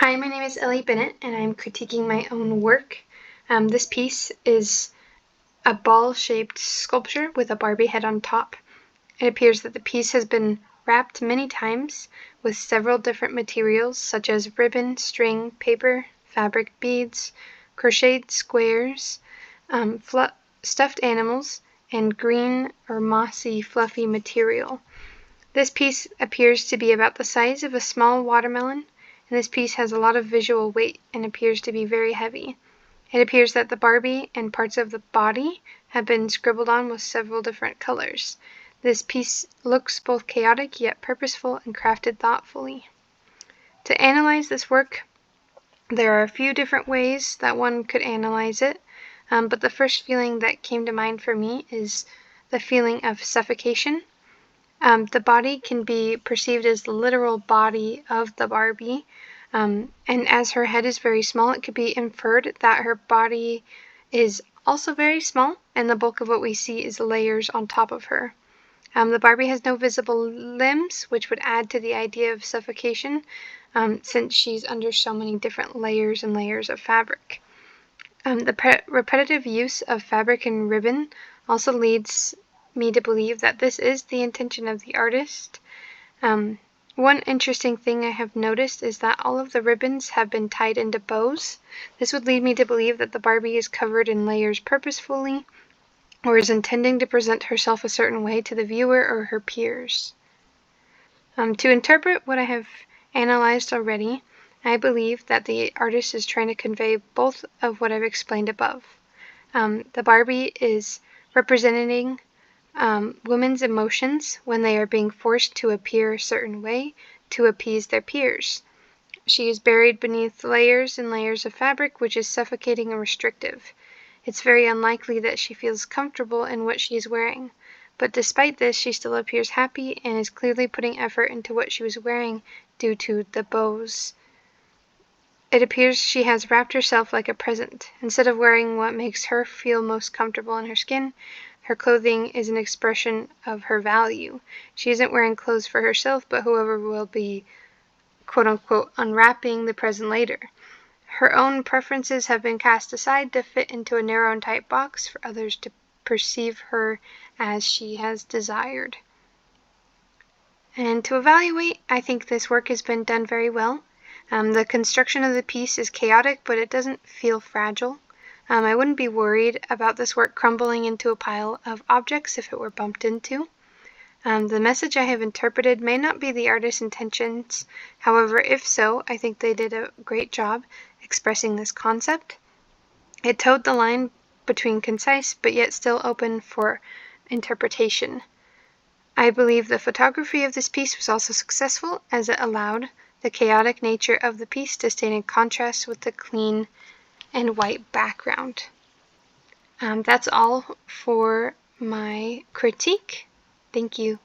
Hi, my name is Ellie Bennett, and I'm critiquing my own work. This piece is a ball-shaped sculpture with a Barbie head on top. It appears that the piece has been wrapped many times with several different materials such as ribbon, string, paper, fabric, beads, crocheted squares, stuffed animals, and green or mossy fluffy material. This piece appears to be about the size of a small watermelon, and this piece has a lot of visual weight and appears to be very heavy. It appears that the Barbie and parts of the body have been scribbled on with several different colors. This piece looks both chaotic yet purposeful and crafted thoughtfully. To analyze this work, there are a few different ways that one could analyze it, but the first feeling that came to mind for me is the feeling of suffocation. The body can be perceived as the literal body of the Barbie, and as her head is very small, it could be inferred that her body is also very small, and the bulk of what we see is layers on top of her. The Barbie has no visible limbs, which would add to the idea of suffocation, since she's under so many different layers and layers of fabric. The repetitive use of fabric and ribbon also leads me to believe that this is the intention of the artist. One interesting thing I have noticed is that all of the ribbons have been tied into bows. This would lead me to believe that the Barbie is covered in layers purposefully, or is intending to present herself a certain way to the viewer or her peers. To interpret what I have analyzed already, I believe that the artist is trying to convey both of what I've explained above. The Barbie is representing women's emotions when they are being forced to appear a certain way to appease their peers. She is buried beneath layers and layers of fabric, which is suffocating and restrictive. It's very unlikely that she feels comfortable in what she is wearing, but despite this, she still appears happy and is clearly putting effort into what she was wearing due to the bows. It appears she has wrapped herself like a present. Instead of wearing what makes her feel most comfortable in her skin, her clothing is an expression of her value. She isn't wearing clothes for herself, but whoever will be, quote-unquote, unwrapping the present later. Her own preferences have been cast aside to fit into a narrow and tight box for others to perceive her as she has desired. And to evaluate, I think this work has been done very well. The construction of the piece is chaotic, but it doesn't feel fragile. I wouldn't be worried about this work crumbling into a pile of objects if it were bumped into. The message I have interpreted may not be the artist's intentions. However, if so, I think they did a great job expressing this concept. It towed the line between concise but yet still open for interpretation. I believe the photography of this piece was also successful, as it allowed the chaotic nature of the piece to stand in contrast with the clean and white background. That's all for my critique. Thank you.